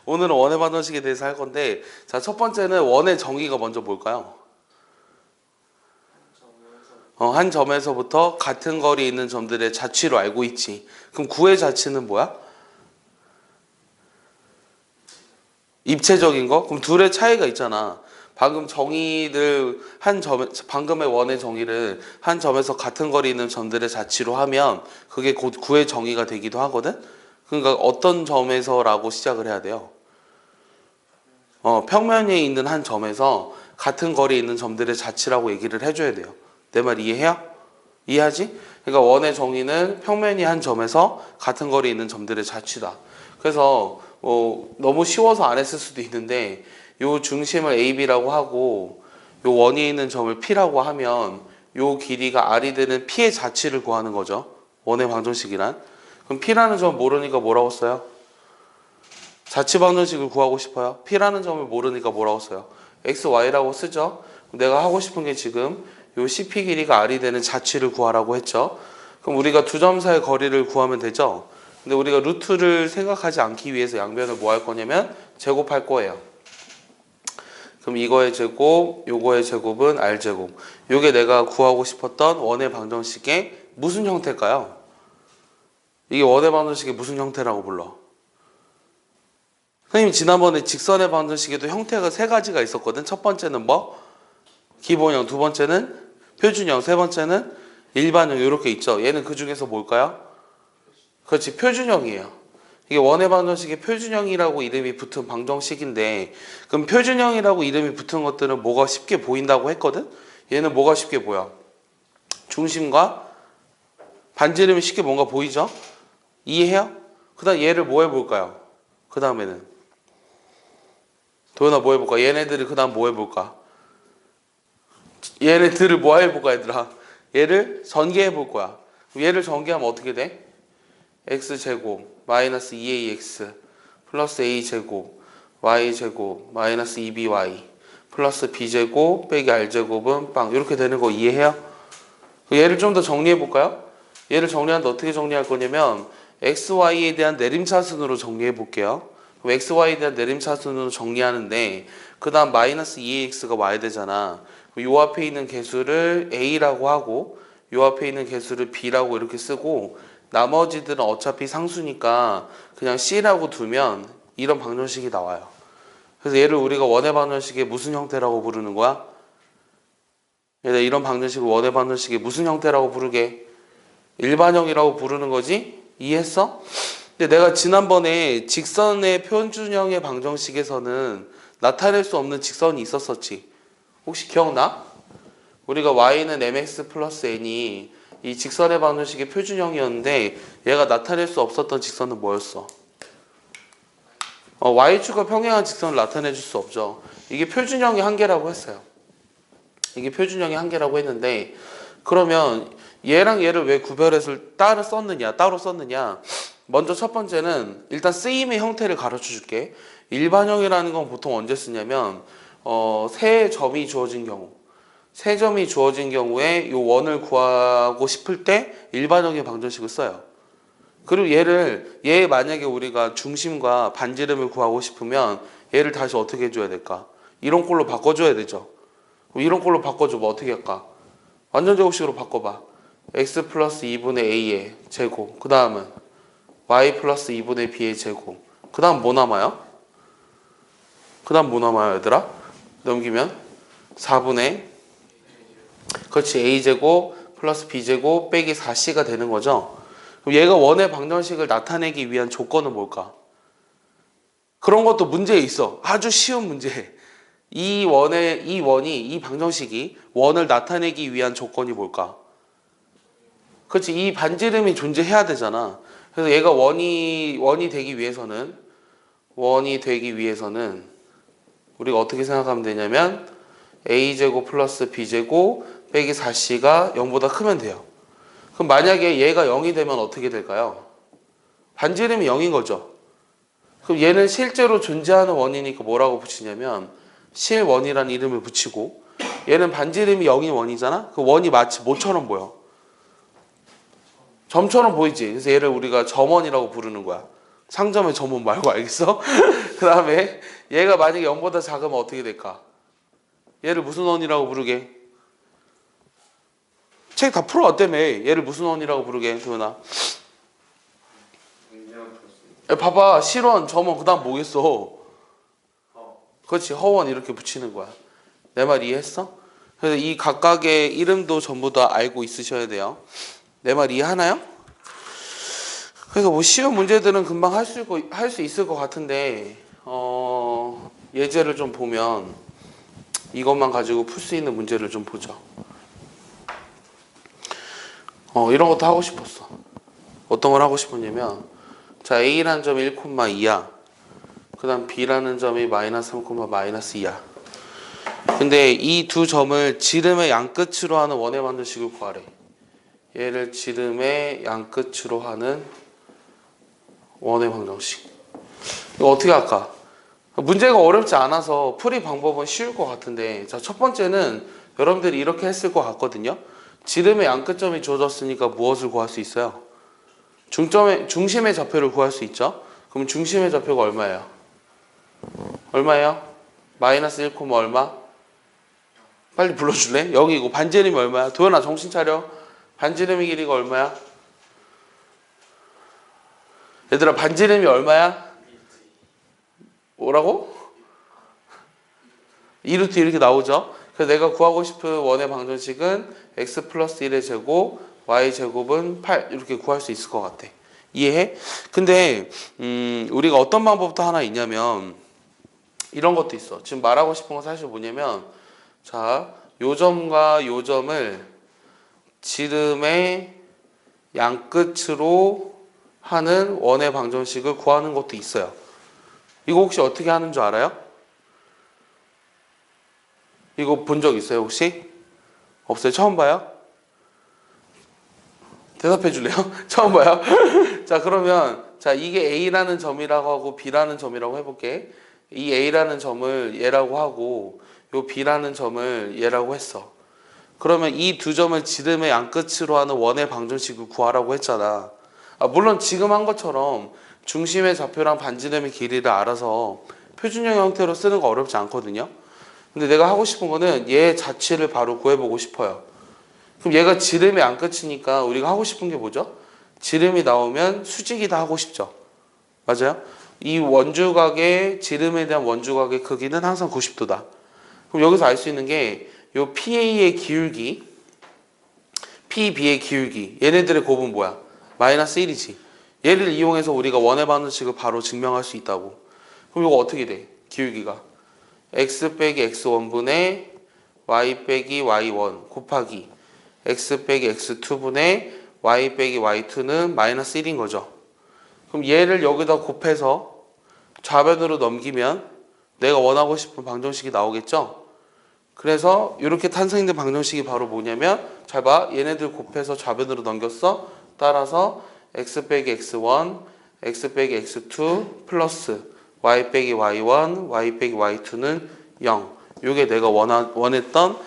오늘은 원의 방정식에 대해서 할 건데, 자, 첫 번째는 원의 정의가 먼저 뭘까요? 한 점에서부터 같은 거리에 있는 점들의 자취로 알고 있지. 그럼 구의 자취는 뭐야? 입체적인 거? 그럼 둘의 차이가 있잖아. 방금 정의를 방금의 원의 정의를 한 점에서 같은 거리에 있는 점들의 자취로 하면 그게 곧 구의 정의가 되기도 하거든? 그러니까 어떤 점에서라고 시작을 해야 돼요? 평면에 있는 한 점에서 같은 거리에 있는 점들의 자취라고 얘기를 해줘야 돼요. 내 말 이해해요? 이해하지? 그러니까 원의 정의는 평면이 한 점에서 같은 거리에 있는 점들의 자취다. 그래서 너무 쉬워서 안 했을 수도 있는데 요 중심을 AB라고 하고 요 원이 있는 점을 P라고 하면 요 길이가 R이 되는 P의 자취를 구하는 거죠. 원의 방정식이란. 그럼 P라는 점 모르니까 뭐라고 써요? 자취 방정식을 구하고 싶어요. P라는 점을 모르니까 뭐라고 써요? XY라고 쓰죠. 내가 하고 싶은 게 지금 요 CP 길이가 R이 되는 자취를 구하라고 했죠. 그럼 우리가 두 점 사이의 거리를 구하면 되죠. 근데 우리가 루트를 생각하지 않기 위해서 양변을 뭐 할 거냐면 제곱할 거예요. 그럼 이거의 제곱, 요거의 제곱은 R제곱. 요게 내가 구하고 싶었던 원의 방정식의 무슨 형태일까요? 이게 원의 방정식의 무슨 형태라고 불러? 선생님 지난번에 직선의 방정식에도 형태가 세 가지가 있었거든. 첫 번째는 뭐? 기본형, 두 번째는 표준형, 세 번째는 일반형 이렇게 있죠. 얘는 그 중에서 뭘까요? 그렇지, 표준형이에요. 이게 원의 방정식의 표준형이라고 이름이 붙은 방정식인데 그럼 표준형이라고 이름이 붙은 것들은 뭐가 쉽게 보인다고 했거든? 얘는 뭐가 쉽게 보여? 중심과 반지름이 쉽게 뭔가 보이죠? 이해해요? 그 다음 얘를 뭐 해볼까요? 그 다음에는 도현아 뭐 해볼까? 얘네들을 그 다음 뭐 해볼까? 얘네들을 뭐 해볼까 얘들아? 얘를 전개해볼 거야. 얘를 전개하면 어떻게 돼? x제곱 마이너스 2ax 플러스 a제곱 y제곱 마이너스 2by 플러스 b제곱 빼기 r제곱은 빵 이렇게 되는 거 이해해요? 얘를 좀 더 정리해 볼까요? 얘를 정리하는데 어떻게 정리할 거냐면 xy에 대한 내림차순으로 정리해 볼게요. 그럼 xy에 대한 내림차순으로 정리하는데 그 다음 마이너스 2ax가 와야 되잖아. 요 앞에 있는 개수를 a라고 하고 요 앞에 있는 개수를 b라고 이렇게 쓰고 나머지들은 어차피 상수니까 그냥 c라고 두면 이런 방정식이 나와요. 그래서 얘를 우리가 원의 방정식의 무슨 형태라고 부르는 거야? 얘들 이런 방정식을 원의 방정식의 무슨 형태라고 부르게? 일반형이라고 부르는 거지? 이해했어? 근데 내가 지난번에 직선의 표준형의 방정식에서는 나타낼 수 없는 직선이 있었었지. 혹시 기억나? 우리가 y는 mx 플러스 n이 이 직선의 방정식의 표준형이었는데 얘가 나타낼 수 없었던 직선은 뭐였어? y축과 평행한 직선을 나타내 줄 수 없죠. 이게 표준형의 한계라고 했어요. 이게 표준형의 한계라고 했는데 그러면 얘랑 얘를 왜 구별해서 따로 썼느냐? 먼저 첫 번째는 일단 쓰임의 형태를 가르쳐 줄게. 일반형이라는 건 보통 언제 쓰냐면 세 점이 주어진 경우 세 점이 주어진 경우에 이 원을 구하고 싶을 때 일반형의 방정식을 써요. 그리고 얘 만약에 우리가 중심과 반지름을 구하고 싶으면 얘를 다시 어떻게 해줘야 될까? 이런 꼴로 바꿔줘야 되죠. 이런 꼴로 바꿔줘. 뭐 어떻게 할까? 완전제곱식으로 바꿔봐. x 플러스 2분의 a의 제곱. 그 다음은 y 플러스 2분의 b의 제곱. 그 다음 뭐 남아요? 얘들아? 넘기면 4분의 그렇지 a제곱 플러스 b제곱 빼기 4c가 되는 거죠. 그럼 얘가 원의 방정식을 나타내기 위한 조건은 뭘까? 그런 것도 문제에 있어. 아주 쉬운 문제. 이 방정식이 원을 나타내기 위한 조건이 뭘까? 그렇지, 이 반지름이 존재해야 되잖아. 그래서 얘가 원이 되기 위해서는 우리가 어떻게 생각하면 되냐면 a제곱 플러스 b제곱 빼기 4c가 0보다 크면 돼요. 그럼 만약에 얘가 0이 되면 어떻게 될까요? 반지름이 0인 거죠. 그럼 얘는 실제로 존재하는 원이니까 뭐라고 붙이냐면 실원이라는 이름을 붙이고 얘는 반지름이 0인 원이잖아. 그 원이 마치 뭐처럼 보여? 점처럼 보이지. 그래서 얘를 우리가 점원이라고 부르는 거야. 상점의 점원 말고 알겠어? 그 다음에 얘가 만약에 0보다 작으면 어떻게 될까? 얘를 무슨 원이라고 부르게? 책 다 풀어왔다며. 얘를 무슨 원이라고 부르게 도현아? 봐봐. 실원, 점원, 그 다음 뭐겠어? 그렇지. 허원 이렇게 붙이는 거야. 내 말 이해했어? 그래서 이 각각의 이름도 전부 다 알고 있으셔야 돼요. 내 말 이해하나요? 그래서 뭐 쉬운 문제들은 금방 할 수 있을 것 같은데 예제를 좀 보면 이것만 가지고 풀 수 있는 문제를 좀 보죠. 이런 것도 하고 싶었어. 어떤 걸 하고 싶었냐면 자 A라는 점이 1,2야. 그 다음 B라는 점이 마이너스 3,-2야. 근데 이 두 점을 지름의 양끝으로 하는 원의 방정식을 구하래. 얘를 지름의 양끝으로 하는 원의 방정식. 이거 어떻게 할까? 문제가 어렵지 않아서 풀이 방법은 쉬울 것 같은데 자, 첫 번째는 여러분들이 이렇게 했을 것 같거든요. 지름의 양끝점이 주어졌으니까 무엇을 구할 수 있어요? 중심의 좌표를 구할 수 있죠. 그럼 중심의 좌표가 얼마예요? 얼마예요? 마이너스 1, 얼마? 빨리 불러줄래? 여기고 반지름이 얼마야? 도현아 정신 차려. 반지름의 길이가 얼마야? 얘들아 반지름이 얼마야? 뭐라고? 2루트 이렇게 나오죠. 그래서 내가 구하고 싶은 원의 방정식은 x 플러스 1의 제곱 y 제곱은 8 이렇게 구할 수 있을 것 같아. 이해해? 근데 우리가 어떤 방법도 하나 있냐면 이런 것도 있어. 지금 말하고 싶은 건 사실 뭐냐면 자, 요 점과 요 점을 지름의 양끝으로 하는 원의 방정식을 구하는 것도 있어요. 이거 혹시 어떻게 하는 줄 알아요? 이거 본 적 있어요 혹시? 없어요? 처음 봐요? 대답해 줄래요? 처음 봐요? 자 그러면 자 이게 A라는 점이라고 하고 B라는 점이라고 해볼게. 이 A라는 점을 얘라고 하고 요 B라는 점을 얘라고 했어. 그러면 이 두 점을 지름의 양끝으로 하는 원의 방정식을 구하라고 했잖아. 물론 지금 한 것처럼 중심의 좌표랑 반지름의 길이를 알아서 표준형 형태로 쓰는 거 어렵지 않거든요. 근데 내가 하고 싶은 거는 얘 자체를 바로 구해보고 싶어요. 그럼 얘가 지름의 양끝이니까 우리가 하고 싶은 게 뭐죠? 지름이 나오면 수직이다 하고 싶죠. 맞아요? 이 원주각의 지름에 대한 원주각의 크기는 항상 90도다. 그럼 여기서 알 수 있는 게 요 PA의 기울기, PB의 기울기, 얘네들의 곱은 뭐야? 마이너스 1이지. 얘를 이용해서 우리가 원의 방정식을 바로 증명할 수 있다고. 그럼 이거 어떻게 돼? 기울기가 x 빼기 x1분의 y 빼기 y1 곱하기 x 빼기 x2분의 y 빼기 y2는 마이너스 1인 거죠. 그럼 얘를 여기다 곱해서 좌변으로 넘기면 내가 원하고 싶은 방정식이 나오겠죠? 그래서 이렇게 탄생된 방정식이 바로 뭐냐면 잘 봐. 얘네들 곱해서 좌변으로 넘겼어. 따라서 x 빼기 x1, x 빼기 x2 플러스 y 빼기 y1, y 빼기 y2는 0. 이게 내가 원했던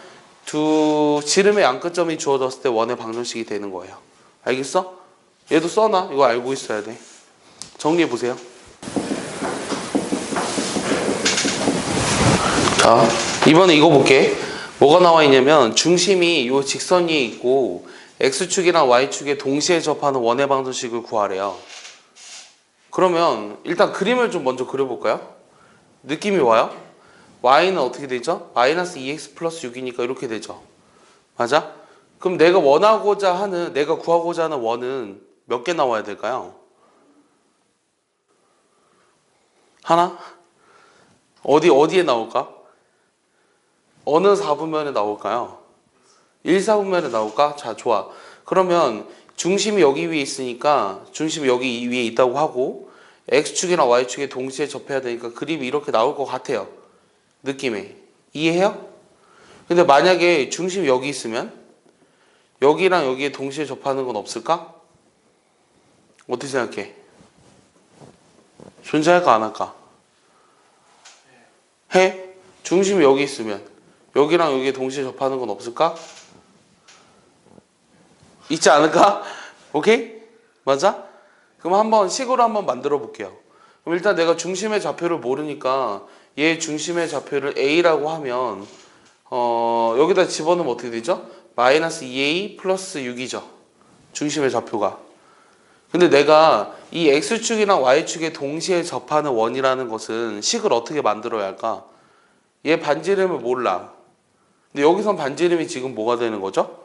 두 지름의 양끝점이 주어졌을 때 원의 방정식이 되는 거예요. 알겠어? 얘도 써놔. 이거 알고 있어야 돼. 정리해 보세요. 자, 이번에 이거 볼게. 뭐가 나와 있냐면 중심이 요 직선 위에 있고 x축이랑 y축에 동시에 접하는 원의 방정식을 구하래요. 그러면 일단 그림을 좀 먼저 그려볼까요? 느낌이 와요? y는 어떻게 되죠? 마이너스 2x 플러스 6이니까 이렇게 되죠. 맞아? 그럼 내가 구하고자 하는 원은 몇 개 나와야 될까요? 하나? 어디에 나올까? 어느 4분면에 나올까요? 1,4분면에 나올까? 자, 좋아. 그러면 중심이 여기 위에 있으니까 중심이 여기 위에 있다고 하고 x축이랑 y축에 동시에 접해야 되니까 그림이 이렇게 나올 것 같아요. 느낌에. 이해해요? 근데 만약에 중심이 여기 있으면 여기랑 여기에 동시에 접하는 건 없을까? 어떻게 생각해? 존재할까 안 할까? 해? 중심이 여기 있으면 여기랑 여기에 동시에 접하는 건 없을까? 있지 않을까? 오케이? 맞아? 그럼 식으로 한번 만들어 볼게요. 그럼 일단 내가 중심의 좌표를 모르니까 얘 중심의 좌표를 A라고 하면 여기다 집어넣으면 어떻게 되죠? 마이너스 2A 플러스 6이죠. 중심의 좌표가. 근데 내가 이 X축이랑 Y축에 동시에 접하는 원이라는 것은 식을 어떻게 만들어야 할까? 얘 반지름을 몰라. 근데 여기선 반지름이 지금 뭐가 되는 거죠?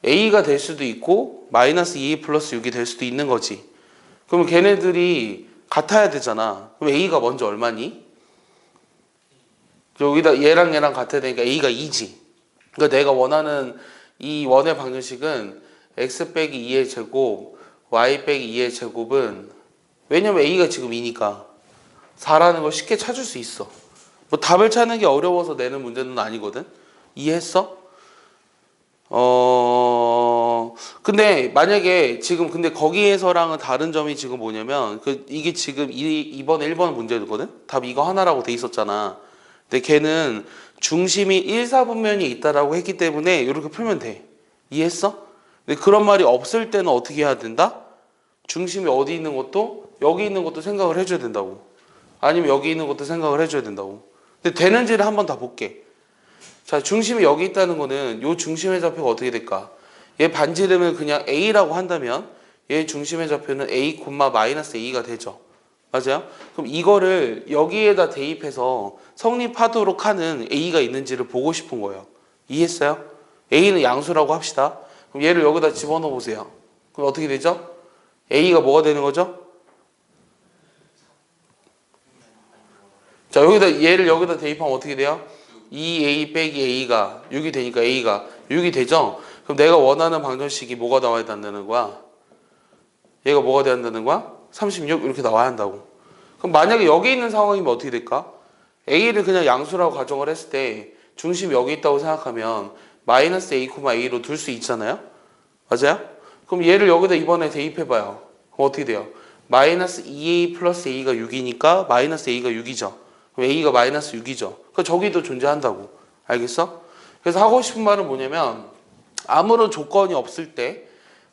A가 될 수도 있고 마이너스 2A 플러스 6이 될 수도 있는 거지. 그러면 걔네들이 같아야 되잖아. 그럼 A가 먼저 얼마니? 여기다 얘랑 같아야 되니까 A가 2지. 그러니까 내가 원하는 이 원의 방정식은 x 빼기 2의 제곱 y 빼기 2의 제곱은 왜냐면 A가 지금 2니까 4라는 걸 쉽게 찾을 수 있어. 뭐 답을 찾는 게 어려워서 내는 문제는 아니거든. 이해했어? 근데 만약에 지금 근데 거기에서랑은 다른 점이 지금 뭐냐면 이게 지금 이번에 1번 문제거든. 답 이거 하나라고 돼 있었잖아. 근데 걔는 중심이 1사분면이 있다라고 했기 때문에 이렇게 풀면 돼. 이해했어? 근데 그런 말이 없을 때는 어떻게 해야 된다? 중심이 어디 있는 것도 여기 있는 것도 생각을 해줘야 된다고. 아니면 여기 있는 것도 생각을 해줘야 된다고. 근데 되는지를 한번 다 볼게. 자, 중심이 여기 있다는 거는 요 중심의 좌표가 어떻게 될까? 얘 반지름을 그냥 A라고 한다면 얘 중심의 좌표는 A, 마이너스 A가 되죠. 맞아요? 그럼 이거를 여기에다 대입해서 성립하도록 하는 A가 있는지를 보고 싶은 거예요. 이해했어요? A는 양수라고 합시다. 그럼 얘를 여기다 집어넣어 보세요. 그럼 어떻게 되죠? A가 뭐가 되는 거죠? 자, 얘를 여기다 대입하면 어떻게 돼요? 2A 빼기 A가 6이 되니까 A가 6이 되죠? 그럼 내가 원하는 방정식이 뭐가 나와야 된다는 거야? 얘가 뭐가 돼야 한다는 거야? 36 이렇게 나와야 한다고. 그럼 만약에 여기 있는 상황이면 어떻게 될까? A를 그냥 양수라고 가정을 했을 때 중심이 여기 있다고 생각하면 마이너스 A, A로 둘 수 있잖아요? 맞아요? 그럼 얘를 여기다 이번에 대입해봐요. 그럼 어떻게 돼요? 마이너스 2A 플러스 A가 6이니까 마이너스 A가 6이죠. 그럼 A가 마이너스 6이죠. 그 저기도 존재한다고. 알겠어? 그래서 하고 싶은 말은 뭐냐면 아무런 조건이 없을 때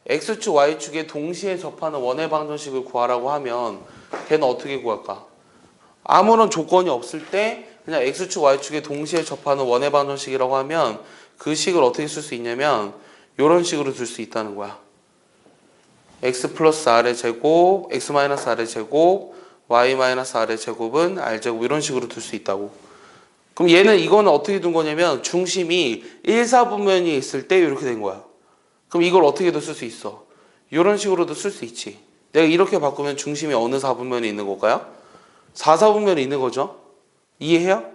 X축, Y축에 동시에 접하는 원의 방정식을 구하라고 하면 걔는 어떻게 구할까? 아무런 조건이 없을 때 그냥 X축, Y축에 동시에 접하는 원의 방정식이라고 하면 그 식을 어떻게 쓸 수 있냐면 이런 식으로 둘 수 있다는 거야. X 플러스 R의 제곱, X 마이너스 R의 제곱, Y 마이너스 R의 제곱은 R제곱 이런 식으로 둘 수 있다고. 그럼 얘는 이거는 어떻게 둔 거냐면 중심이 1사분면이 있을 때 이렇게 된 거야. 그럼 이걸 어떻게도 쓸 수 있어? 이런 식으로도 쓸 수 있지. 내가 이렇게 바꾸면 중심이 어느 사분면에 있는 걸까요? 4사분면에 있는 거죠. 이해해요?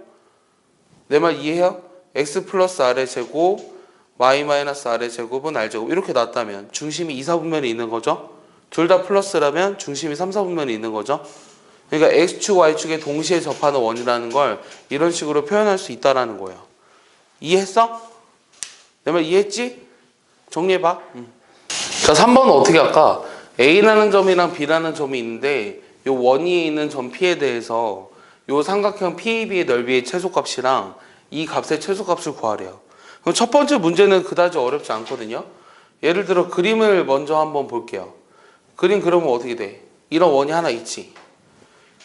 내 말 이해해요? X 플러스 R의 제곱, Y 마이너스 R의 제곱은 R제곱 이렇게 놨다면 중심이 2사분면에 있는 거죠. 둘 다 플러스라면 중심이 3사분면에 있는 거죠. 그러니까 X축, Y축에 동시에 접하는 원이라는 걸 이런 식으로 표현할 수 있다라는 거예요. 이해했어? 내 말 이해했지? 정리해봐. 자, 3번은 어떻게 할까? A라는 점이랑 B라는 점이 있는데 요 원위에 있는 점 P에 대해서 요 삼각형 PAB의 넓이의 최소값이랑 이 값의 최소값을 구하래요. 그럼 첫 번째 문제는 그다지 어렵지 않거든요. 예를 들어 그림을 먼저 한번 볼게요. 그림 그려보면 어떻게 돼? 이런 원이 하나 있지.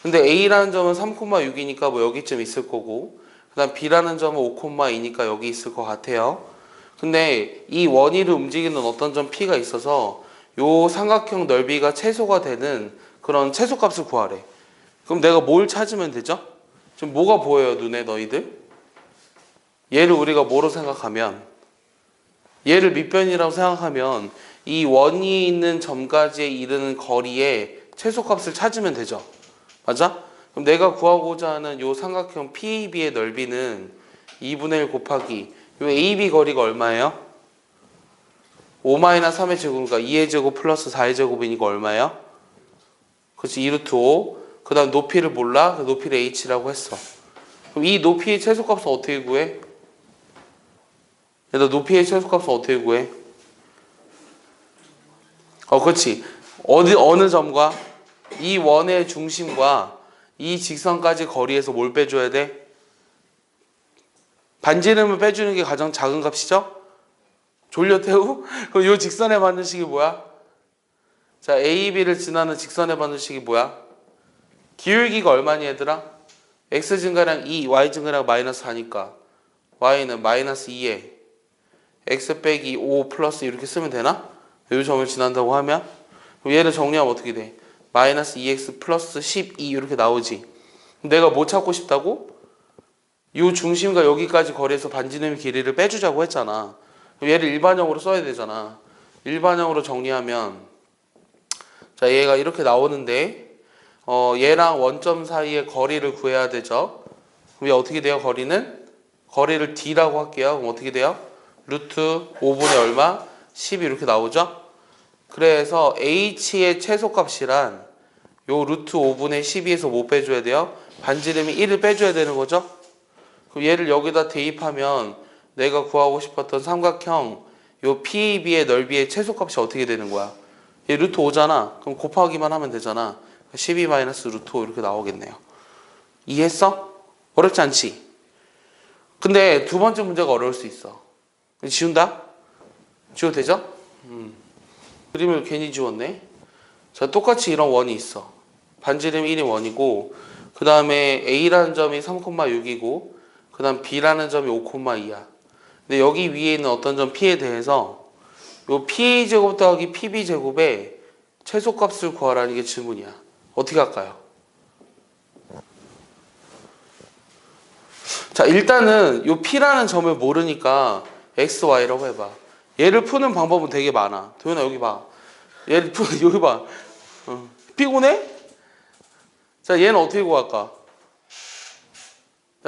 근데 A라는 점은 3,6이니까 뭐 여기쯤 있을 거고 그 다음 B라는 점은 5,2니까 여기 있을 것 같아요. 근데 이 원위를 움직이는 어떤 점 P가 있어서 요 삼각형 넓이가 최소가 되는 그런 최소값을 구하래. 그럼 내가 뭘 찾으면 되죠? 지금 뭐가 보여요 눈에 너희들? 얘를 우리가 뭐로 생각하면 얘를 밑변이라고 생각하면 이 원위에 있는 점까지 이르는 거리의 최소값을 찾으면 되죠. 맞아? 그럼 내가 구하고자 하는 요 삼각형 PAB의 넓이는 2분의 1 곱하기 요 AB 거리가 얼마예요? 5-3의 제곱이니까 2의 제곱 플러스 4의 제곱이니까 얼마예요? 그렇지 2루트 5. 그 다음 높이를 몰라? 그 높이를 H라고 했어. 그럼 이 높이의 최소값은 어떻게 구해? 얘들아 높이의 최소값은 어떻게 구해? 그렇지. 어느 점과 이 원의 중심과 이 직선까지 거리에서 뭘 빼줘야 돼? 반지름을 빼주는 게 가장 작은 값이죠? 졸려태우? 그럼 이 직선의 반드식이 뭐야? 자, A, B를 지나는 직선의 반드식이 뭐야? 기울기가 얼마니 얘들아? x 증가량 2, y 증가량 마이너스 4니까 y는 마이너스 2에 x 빼기 5 플러스 이렇게 쓰면 되나? 이 점을 지난다고 하면 그럼 얘를 정리하면 어떻게 돼? 마이너스 2x 플러스 12 이렇게 나오지. 내가 뭐 찾고 싶다고? 이 중심과 여기까지 거리에서 반지름 길이를 빼주자고 했잖아. 그럼 얘를 일반형으로 써야 되잖아. 일반형으로 정리하면 자 얘가 이렇게 나오는데 얘랑 원점 사이의 거리를 구해야 되죠. 그럼 얘 어떻게 돼요? 거리를 d라고 할게요. 그럼 어떻게 돼요? 루트 5분의 얼마? 10 이렇게 나오죠. 그래서 h의 최소값이란 요 루트 5분의 12에서 뭐 빼줘야 돼요? 반지름이 1을 빼줘야 되는 거죠. 그럼 얘를 여기다 대입하면 내가 구하고 싶었던 삼각형 요 PAB의 넓이의 최소값이 어떻게 되는 거야? 얘 루트 5잖아. 그럼 곱하기만 하면 되잖아. 12 마이너스 루트 5 이렇게 나오겠네요. 이해했어? 어렵지 않지? 근데 두 번째 문제가 어려울 수 있어. 지운다? 지워도 되죠? 그림을 괜히 지웠네. 자, 똑같이 이런 원이 있어. 반지름 1이 원이고 그 다음에 A라는 점이 3,6이고 그 다음 B라는 점이 5,2야. 근데 여기 위에 있는 어떤 점 P에 대해서 요 PA제곱 더하기 PB제곱의 최소값을 구하라는 게 질문이야. 어떻게 할까요? 자, 일단은 요 P라는 점을 모르니까 X, Y라고 해봐. 얘를 푸는 방법은 되게 많아. 도현아 여기 봐. 얘를 여기 봐. 피곤해? 자, 얘는 어떻게 구할까?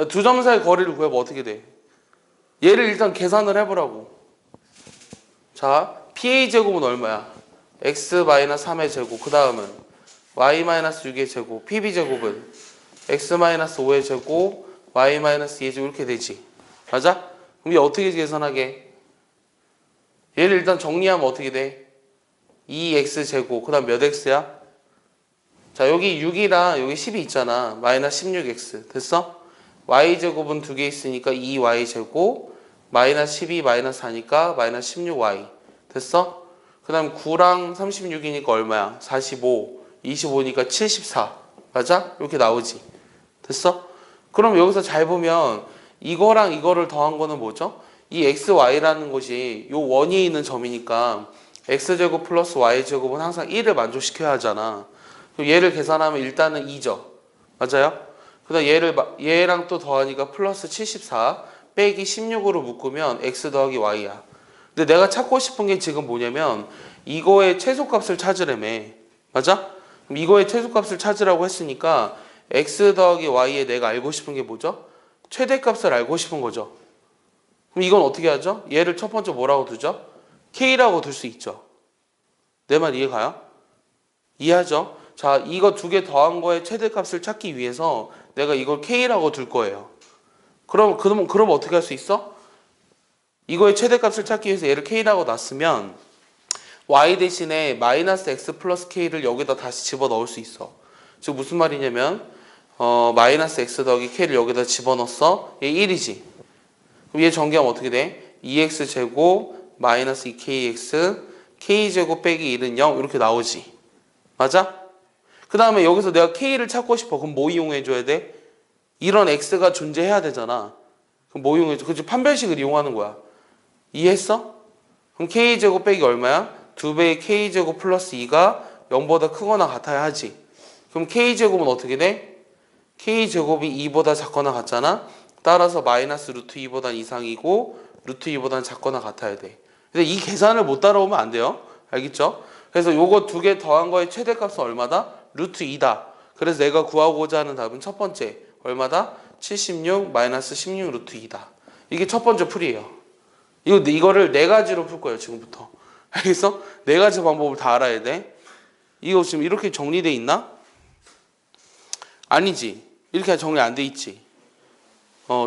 두 점 사이 거리를 구해봐. 어떻게 돼? 얘를 일단 계산을 해보라고. 자, PA제곱은 얼마야? X-3의 제곱. 그 다음은 Y-6의 제곱. PB제곱은 X-5의 제곱, Y-2의 제곱 이렇게 되지. 맞아? 그럼 얘 어떻게 계산하게? 얘를 일단 정리하면 어떻게 돼? 2x제곱. 그 다음 몇 x야? 자, 여기 6이랑 여기 10이 있잖아. 마이너스 16x. 됐어? y제곱은 두 개 있으니까 2y제곱. 마이너스 12 마이너스 4니까 마이너스 16y. 됐어? 그 다음 9랑 36이니까 얼마야? 45. 25니까 74. 맞아? 이렇게 나오지. 됐어? 그럼 여기서 잘 보면 이거랑 이거를 더한 거는 뭐죠? 이 xy라는 것이 요 원위에 있는 점이니까 x제곱 플러스 y제곱은 항상 1을 만족시켜야 하잖아. 그럼 얘를 계산하면 일단은 2죠. 맞아요? 그 다음 얘랑 또 더하니까 플러스 74 빼기 16으로 묶으면 x 더하기 y야. 근데 내가 찾고 싶은 게 지금 뭐냐면 이거의 최소값을 찾으라며. 맞아? 그럼 이거의 최소값을 찾으라고 했으니까 x 더하기 y에 내가 알고 싶은 게 뭐죠? 최대값을 알고 싶은 거죠. 그럼 이건 어떻게 하죠? 얘를 첫 번째 뭐라고 두죠? k라고 둘 수 있죠. 내 말 이해가요? 이해하죠? 자, 이거 두 개 더한 거의 최대값을 찾기 위해서 내가 이걸 k라고 둘 거예요. 그럼 어떻게 할 수 있어? 이거의 최대값을 찾기 위해서 얘를 k라고 놨으면 y 대신에 마이너스 x 플러스 k를 여기다 다시 집어넣을 수 있어. 즉 무슨 말이냐면 마이너스 x 더하기 k를 여기다 집어넣었어. 얘 1이지. 그럼 얘 전개하면 어떻게 돼? 2x제곱 마이너스 2kx k제곱 빼기 1은 0 이렇게 나오지. 맞아? 그 다음에 여기서 내가 k를 찾고 싶어. 그럼 뭐 이용해줘야 돼? 이런 x가 존재해야 되잖아. 그럼 뭐 이용해줘? 그치? 판별식을 이용하는 거야. 이해했어? 그럼 k제곱 빼기 얼마야? 2배의 k제곱 플러스 2가 0보다 크거나 같아야 하지. 그럼 k제곱은 어떻게 돼? k제곱이 2보다 작거나 같잖아. 따라서 마이너스 루트 2보다 이상이고 루트 2보다는 작거나 같아야 돼. 근데 이 계산을 못 따라오면 안 돼요. 알겠죠? 그래서 요거 두 개 더한 거의 최대값은 얼마다? 루트 2다. 그래서 내가 구하고자 하는 답은 첫 번째 얼마다? 76 마이너스 16 루트 2다. 이게 첫 번째 풀이에요. 이거를 네 가지로 풀 거예요. 지금부터. 알겠어? 네 가지 방법을 다 알아야 돼. 이거 지금 이렇게 정리돼 있나? 아니지. 이렇게 정리 안 돼 있지.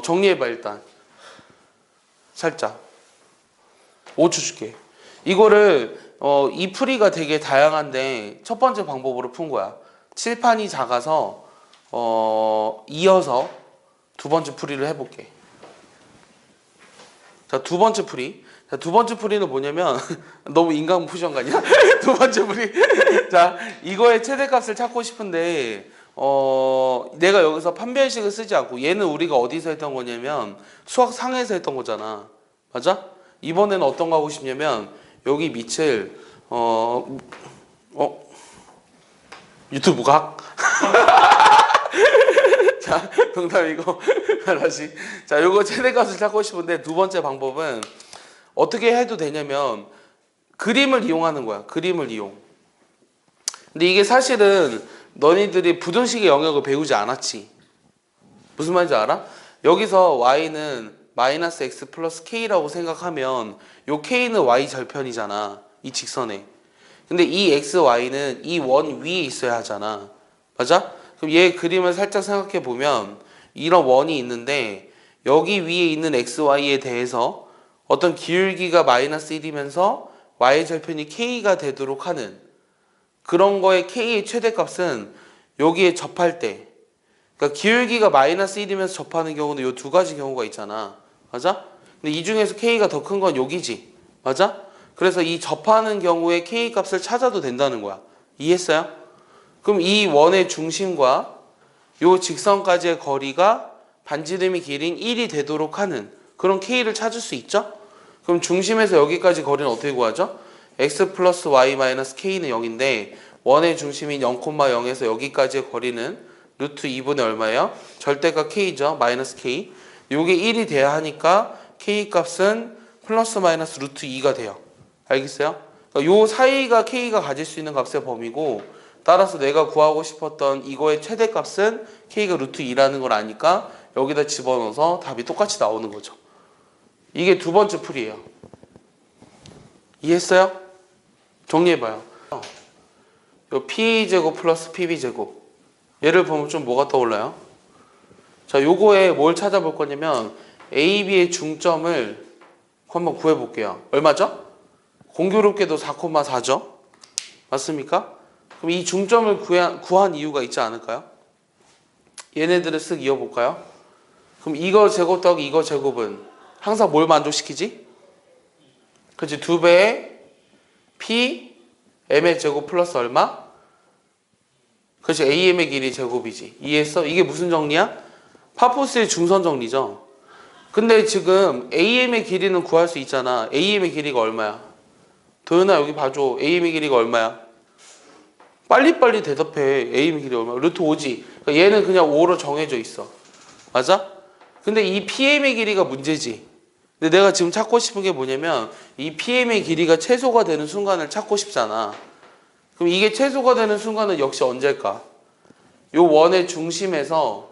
정리해봐 일단. 살짝. 5초 줄게. 이거를 이 풀이가 되게 다양한데 첫 번째 방법으로 푼 거야. 칠판이 작아서 이어서 두 번째 풀이를 해볼게. 자, 두 번째 풀이. 자, 두 번째 풀이는 뭐냐면 너무 인간 푸시한 거 아니야? 두 번째 풀이. 자, 이거의 최대값을 찾고 싶은데 내가 여기서 판별식을 쓰지 않고 얘는 우리가 어디서 했던 거냐면 수학상에서 했던 거잖아. 맞아? 이번에는 어떤 거 하고 싶냐면 여기 밑을 유튜브 각? 자, 농담이고 다시. 자, 요거 최대값을 찾고 싶은데 두 번째 방법은 어떻게 해도 되냐면 그림을 이용하는 거야. 그림을 이용. 근데 이게 사실은 너희들이 부등식의 영역을 배우지 않았지. 무슨 말인지 알아? 여기서 y는 마이너스 x 플러스 k라고 생각하면 요 k는 y 절편이잖아. 이 직선에. 근데 이 x, y는 이 원 위에 있어야 하잖아. 맞아? 그럼 얘 그림을 살짝 생각해 보면 이런 원이 있는데 여기 위에 있는 x, y에 대해서 어떤 기울기가 마이너스 1이면서 y 절편이 k가 되도록 하는 그런 거의 k의 최대값은 여기에 접할 때, 그러니까 기울기가 마이너스 1이면서 접하는 경우는 요 두 가지 경우가 있잖아. 맞아? 근데 이 중에서 k가 더 큰 건 여기지. 맞아? 그래서 이 접하는 경우에 k 값을 찾아도 된다는 거야. 이해했어요? 그럼 이 원의 중심과 요 직선까지의 거리가 반지름이 길이인 1이 되도록 하는 그런 k를 찾을 수 있죠? 그럼 중심에서 여기까지 거리는 어떻게 구하죠? x 플러스 y 마이너스 k는 0인데 원의 중심인 0,0에서 여기까지의 거리는 루트 2분의 얼마예요? 절대값 k죠. 마이너스 k. 요게 1이 돼야 하니까 k 값은 플러스 마이너스 루트 2가 돼요. 알겠어요? 그러니까 요 사이가 k가 가질 수 있는 값의 범위고 따라서 내가 구하고 싶었던 이거의 최대값은 k가 루트 2라는 걸 아니까 여기다 집어넣어서 답이 똑같이 나오는 거죠. 이게 두 번째 풀이에요. 이해했어요? 정리해봐요. 요 p제곱 플러스 pb제곱. 얘를 보면 좀 뭐가 떠올라요? 자, 요거에 뭘 찾아볼 거냐면 a, b의 중점을 한번 구해볼게요. 얼마죠? 공교롭게도 4,4죠? 맞습니까? 그럼 이 중점을 구한 이유가 있지 않을까요? 얘네들을 쓱 이어볼까요? 그럼 이거 제곱 더하기 이거 제곱은 항상 뭘 만족시키지? 그치, 2배의 p m의 제곱 플러스 얼마? 그치, am의 길이 제곱이지. 이해했어? 이게 무슨 정리야? 파포스의 중선 정리죠. 근데 지금 am의 길이는 구할 수 있잖아. am의 길이가 얼마야? 도현아 여기 봐줘. am의 길이가 얼마야? 빨리빨리 대답해. am의 길이 얼마야? 루트 5지. 그러니까 얘는 그냥 5로 정해져 있어. 맞아? 근데 이 pm의 길이가 문제지. 근데 내가 지금 찾고 싶은 게 뭐냐면 이 pm의 길이가 최소가 되는 순간을 찾고 싶잖아. 그럼 이게 최소가 되는 순간은 역시 언제일까? 요 원의 중심에서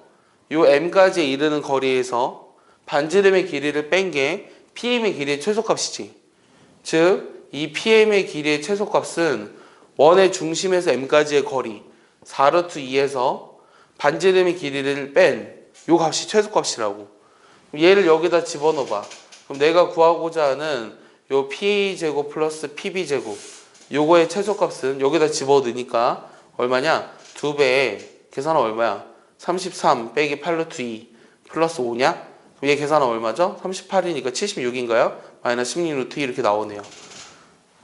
요 m까지 이르는 거리에서 반지름의 길이를 뺀 게 pm의 길이의 최소값이지. 즉 이 pm의 길이의 최소값은 원의 중심에서 m까지의 거리 4루트 2에서 반지름의 길이를 뺀 요 값이 최소값이라고. 얘를 여기다 집어넣어봐. 그럼 내가 구하고자 하는 요 p제곱 플러스 pb제곱 요거의 최소값은 여기다 집어넣으니까 얼마냐? 2배에 계산은 얼마야? 33 빼기 8루트 2 플러스 5냐? 그럼 얘 계산은 얼마죠? 38이니까 76인가요? 마이너스 16루트 2 이렇게 나오네요.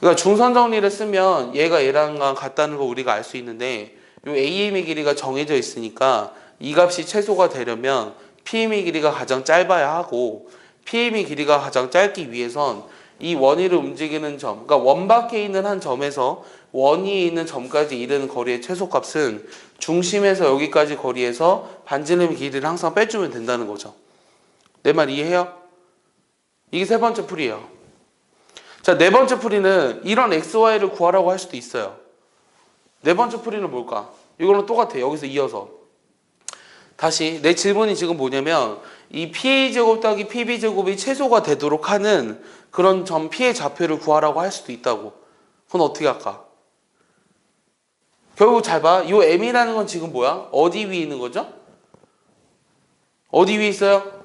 그러니까 중선 정리를 쓰면 얘가 얘랑 같다는 거 우리가 알 수 있는데 요 AM의 길이가 정해져 있으니까 이 값이 최소가 되려면 PM의 길이가 가장 짧아야 하고 PM의 길이가 가장 짧기 위해선 이 원위를 움직이는 점, 그러니까 원 밖에 있는 한 점에서 원 위에 있는 점까지 이르는 거리의 최소값은 중심에서 여기까지 거리에서 반지름의 길이를 항상 빼주면 된다는 거죠. 내 말 이해해요? 이게 세 번째 풀이에요. 자, 네 번째 풀이는 이런 XY를 구하라고 할 수도 있어요. 네 번째 풀이는 뭘까? 이거는 똑같아. 여기서 이어서. 다시 내 질문이 지금 뭐냐면 이 PA제곱 더하기 PB제곱이 최소가 되도록 하는 그런 점 P의 좌표를 구하라고 할 수도 있다고. 그건 어떻게 할까? 결국 잘 봐. 이 M이라는 건 지금 뭐야? 어디 위에 있는 거죠? 어디 위에 있어요?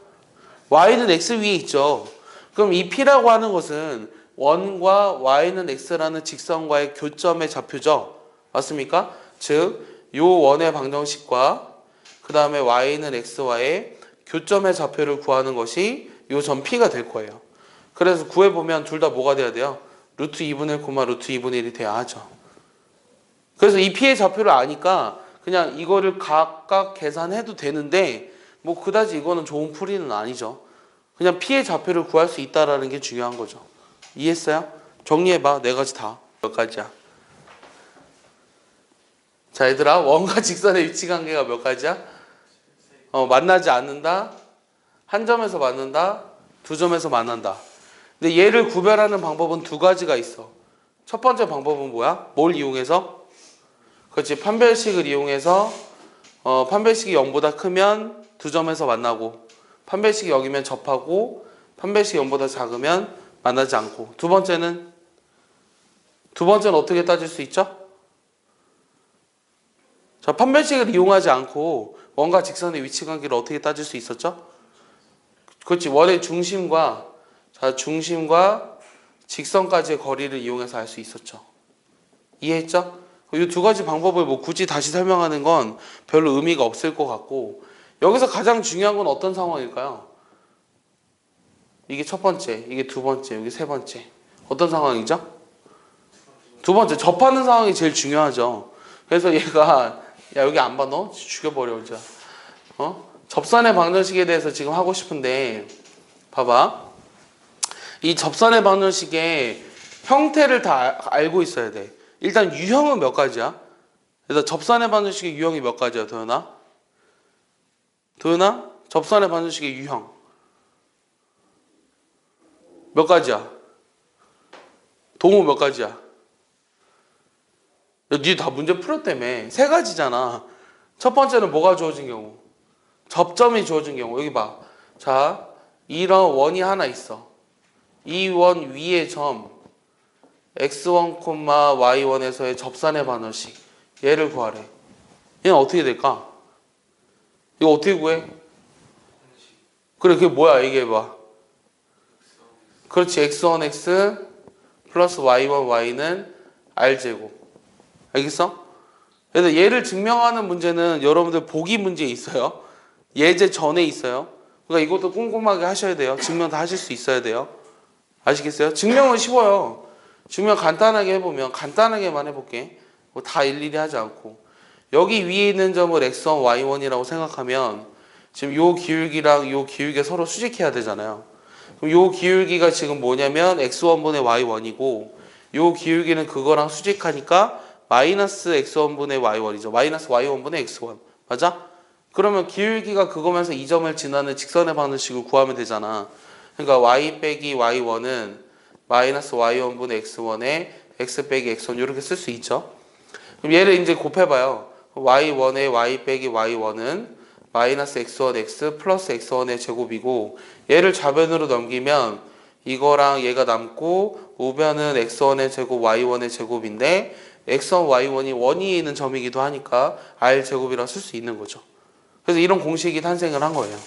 Y는 X 위에 있죠. 그럼 이 P라고 하는 것은 원과 Y는 X라는 직선과의 교점의 좌표죠. 맞습니까? 즉, 요 원의 방정식과 그 다음에 Y는 X와의 교점의 좌표를 구하는 것이 요 점 P가 될 거예요. 그래서 구해보면 둘 다 뭐가 돼야 돼요? 루트 2분의 1, 루트 2분의 1이 돼야 하죠. 그래서 이 P의 좌표를 아니까 그냥 이거를 각각 계산해도 되는데 뭐 그다지 이거는 좋은 풀이는 아니죠. 그냥 P의 좌표를 구할 수 있다라는 게 중요한 거죠. 이해했어요? 정리해봐. 네 가지 다. 몇 가지야? 자, 얘들아, 원과 직선의 위치 관계가 몇 가지야? 만나지 않는다, 한 점에서 만난다, 두 점에서 만난다. 근데 얘를 구별하는 방법은 두 가지가 있어. 첫 번째 방법은 뭐야? 뭘 이용해서? 그렇지, 판별식을 이용해서 판별식이 0보다 크면 두 점에서 만나고, 판별식이 0이면 접하고, 판별식이 0보다 작으면 만나지 않고. 두 번째는 어떻게 따질 수 있죠? 자, 판별식을 이용하지 않고 원과 직선의 위치 관계를 어떻게 따질 수 있었죠? 그렇지, 원의 중심과 직선까지의 거리를 이용해서 알 수 있었죠. 이해했죠? 이 두 가지 방법을 뭐 굳이 다시 설명하는 건 별로 의미가 없을 것 같고, 여기서 가장 중요한 건 어떤 상황일까요? 이게 첫 번째, 이게 두 번째, 여기 세 번째. 어떤 상황이죠? 두 번째, 접하는 상황이 제일 중요하죠. 그래서 얘가 야, 여기 안 봐, 너? 죽여버려, 진짜. 접선의 방정식에 대해서 지금 하고 싶은데, 봐봐. 이 접선의 방정식의 형태를 다 알고 있어야 돼. 일단 유형은 몇 가지야? 그래서 접선의 방정식의 유형이 몇 가지야, 도현아? 도현아? 접선의 방정식의 유형. 몇 가지야? 동호 몇 가지야? 니 다 문제 풀었다며. 세 가지잖아. 첫 번째는 뭐가 주어진 경우? 접점이 주어진 경우. 여기 봐. 자, 이런 원이 하나 있어. 이 원 위의 점 x1, y1에서의 접선의 반원식. 얘를 구하래. 얘는 어떻게 될까? 이거 어떻게 구해? 그래, 그게 뭐야? 얘기해봐. 그렇지. x1x 플러스 y1, y는 r제곱. 알겠어? 그래서 얘를 증명하는 문제는 여러분들 보기 문제에 있어요. 예제 전에 있어요. 그러니까 이것도 꼼꼼하게 하셔야 돼요. 증명 다 하실 수 있어야 돼요. 아시겠어요? 증명은 쉬워요. 증명 간단하게 해보면, 간단하게만 해볼게. 뭐 다 일일이 하지 않고. 여기 위에 있는 점을 x1, y1이라고 생각하면 지금 요 기울기랑 요 기울기가 서로 수직해야 되잖아요. 그럼 요 기울기가 지금 뭐냐면 x1분의 y1이고, 요 기울기는 그거랑 수직하니까 마이너스 x1분의 y1이죠. 마이너스 y1분의 x1. 맞아? 그러면 기울기가 그거면서 이 점을 지나는 직선의 방정식을 구하면 되잖아. 그러니까 y 빼기 y1은 마이너스 y1분의 x1에 x 빼기 x1 이렇게 쓸 수 있죠. 그럼 얘를 이제 곱해봐요. y1의 y 빼기 y1은 마이너스 x1 x 플러스 x1의 제곱이고, 얘를 좌변으로 넘기면 이거랑 얘가 남고 우변은 x1의 제곱 y1의 제곱인데 x1, y1이 원위에 있는 점이기도 하니까 r제곱이라고 쓸 수 있는 거죠. 그래서 이런 공식이 탄생을 한 거예요.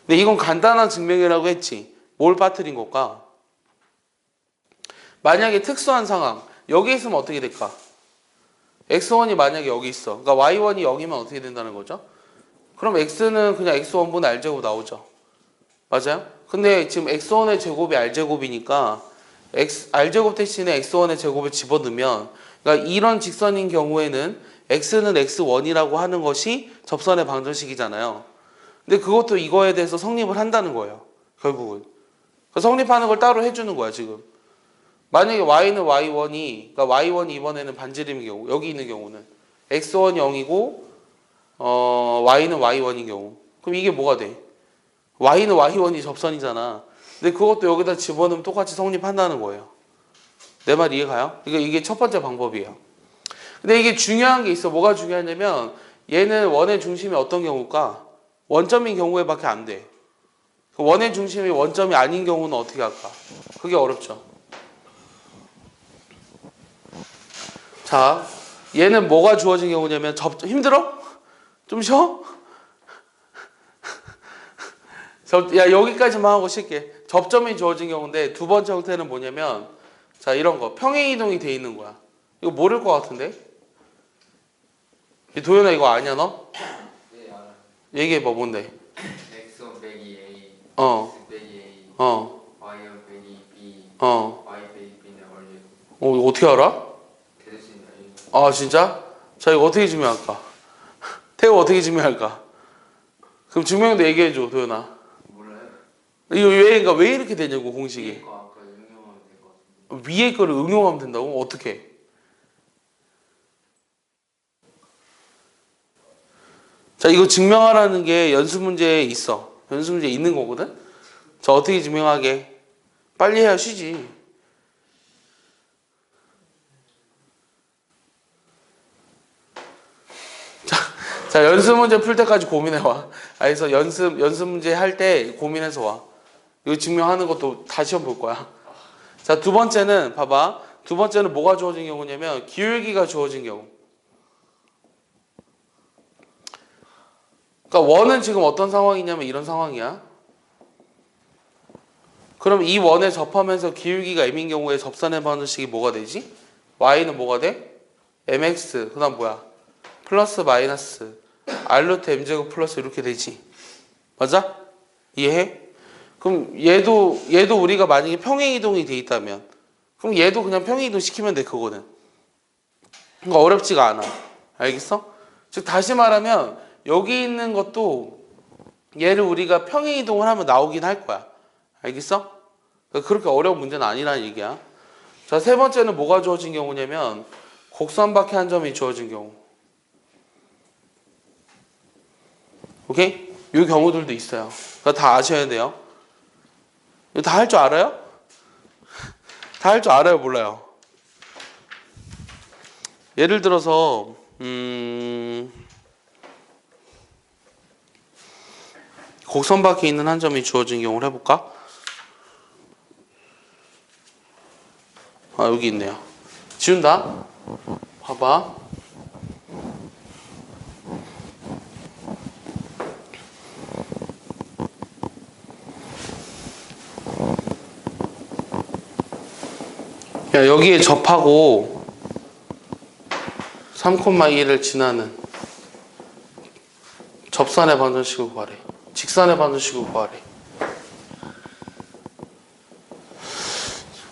근데 이건 간단한 증명이라고 했지. 뭘 빠뜨린 걸까? 만약에 특수한 상황, 여기 있으면 어떻게 될까? x1이 만약에 여기 있어. 그러니까 y1이 0이면 어떻게 된다는 거죠? 그럼 x는 그냥 x1분의 r제곱 나오죠. 맞아요? 근데 지금 x1의 제곱이 r제곱이니까 r제곱 대신에 x1의 제곱을 집어넣으면, 그러니까 이런 직선인 경우에는 x는 x1이라고 하는 것이 접선의 방정식이잖아요. 근데 그것도 이거에 대해서 성립을 한다는 거예요. 결국은. 성립하는 걸 따로 해주는 거야, 지금. 만약에 y는 y1이, 그러니까 y1이 이번에는 반지름인 경우, 여기 있는 경우는 x1 0이고 y는 y1인 경우. 그럼 이게 뭐가 돼? y는 y1이 접선이잖아. 근데 그것도 여기다 집어넣으면 똑같이 성립한다는 거예요. 내 말 이해가요? 이게 첫 번째 방법이에요. 근데 이게 중요한 게 있어. 뭐가 중요하냐면 얘는 원의 중심이 어떤 경우일까? 원점인 경우에밖에 안 돼. 원의 중심이 원점이 아닌 경우는 어떻게 할까? 그게 어렵죠. 자, 얘는 뭐가 주어진 경우냐면 힘들어? 좀 쉬어? 야, 여기까지만 하고 쉴게. 접점이 주어진 경우인데 두 번째 형태는 뭐냐면, 자, 이런 거 평행이동이 돼 있는 거야. 이거 모를 것 같은데? 도현아 이거 아니야 너? 네, 알아요. 얘기해봐. 뭔데? x1 빼기 a, 어. x 빼기 a, 어. y1 빼기 b, 어. y 빼기 b는 얼마? 이거 어떻게 알아? 대수있나요? 아 진짜? 자, 이거 어떻게 증명할까? 태우 어떻게 증명할까? 그럼 증명도 얘기해줘, 도현아. 몰라요. 이거 그러니까 왜 이렇게 되냐고, 공식이. 위에 거 아까 응용하면 될 것 같은데. 위에 거를 응용하면 된다고? 어떻게? 자, 이거 증명하라는 게 연습 문제에 있어. 연습 문제에 있는 거거든? 자, 어떻게 증명하게? 빨리 해야 쉬지. 자, 연습 문제 풀 때까지 고민해와. 그래서 연습 문제 할 때 고민해서 와. 이거 증명하는 것도 다 시험 볼 거야. 자, 두 번째는, 봐봐. 두 번째는 뭐가 주어진 경우냐면, 기울기가 주어진 경우. 그러니까 원은 지금 어떤 상황이냐면 이런 상황이야. 그럼 이 원에 접하면서 기울기가 m인 경우에 접선의 방정식이 뭐가 되지? y는 뭐가 돼? mx, 그 다음 뭐야? 플러스 마이너스 r루트 m제곱 플러스 이렇게 되지. 맞아? 이해해? 그럼 얘도 우리가 만약에 평행이동이 돼 있다면 그럼 얘도 그냥 평행이동 시키면 돼, 그거는. 그러니까 어렵지가 않아. 알겠어? 즉 다시 말하면 여기 있는 것도 얘를 우리가 평행이동을 하면 나오긴 할 거야. 알겠어? 그러니까 그렇게 어려운 문제는 아니라는 얘기야. 자, 세 번째는 뭐가 주어진 경우냐면 곡선 밖에 한 점이 주어진 경우. 오케이? 이 경우들도 있어요. 그러니까 다 아셔야 돼요. 이거 다 할 줄 알아요? 다 할 줄 알아요, 몰라요? 예를 들어서 곡선 밖에 있는 한 점이 주어진 경우를 해볼까? 아, 여기 있네요. 지운다. 봐봐. 야, 여기에 접하고 3,2를 지나는 접선의 방정식을 구하래. 직선의 방정식을 구하래.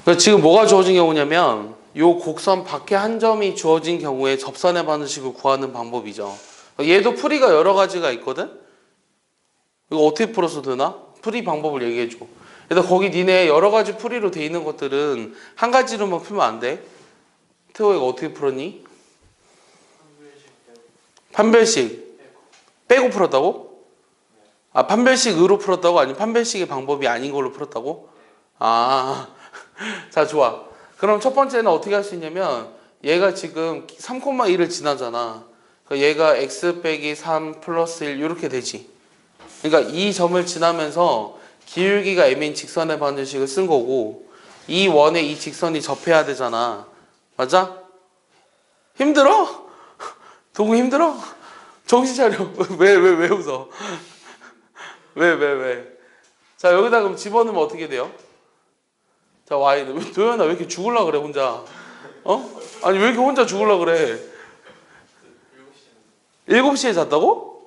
그러니까 지금 뭐가 주어진 경우냐면 요 곡선 밖에 한 점이 주어진 경우에 접선의 방정식을 구하는 방법이죠. 얘도 풀이가 여러 가지가 있거든? 이거 어떻게 풀어서 되나? 풀이 방법을 얘기해줘. 일단 거기 니네 여러 가지 풀이로 돼 있는 것들은 한 가지로만 풀면 안 돼. 태호 이거 어떻게 풀었니? 판별식 빼고 풀었다고? 아, 판별식으로 풀었다고? 아니면 판별식의 방법이 아닌 걸로 풀었다고? 아, 자, 좋아. 그럼 첫 번째는 어떻게 할 수 있냐면 얘가 지금 3,1을 지나잖아. 그러니까 얘가 x 빼기 3 플러스 1 이렇게 되지. 그러니까 이 점을 지나면서 기울기가 m인 직선의 방정식을 쓴 거고 이 원에 이 직선이 접해야 되잖아. 맞아? 힘들어? 동우 힘들어? 정신 차려. 왜 웃어? 왜? 자, 여기다 그럼 집어넣으면 어떻게 돼요? 자, y는. 도현아, 왜 이렇게 죽을라 그래, 혼자? 어? 아니, 왜 이렇게 혼자 죽을라 그래? 7시에 잤다고?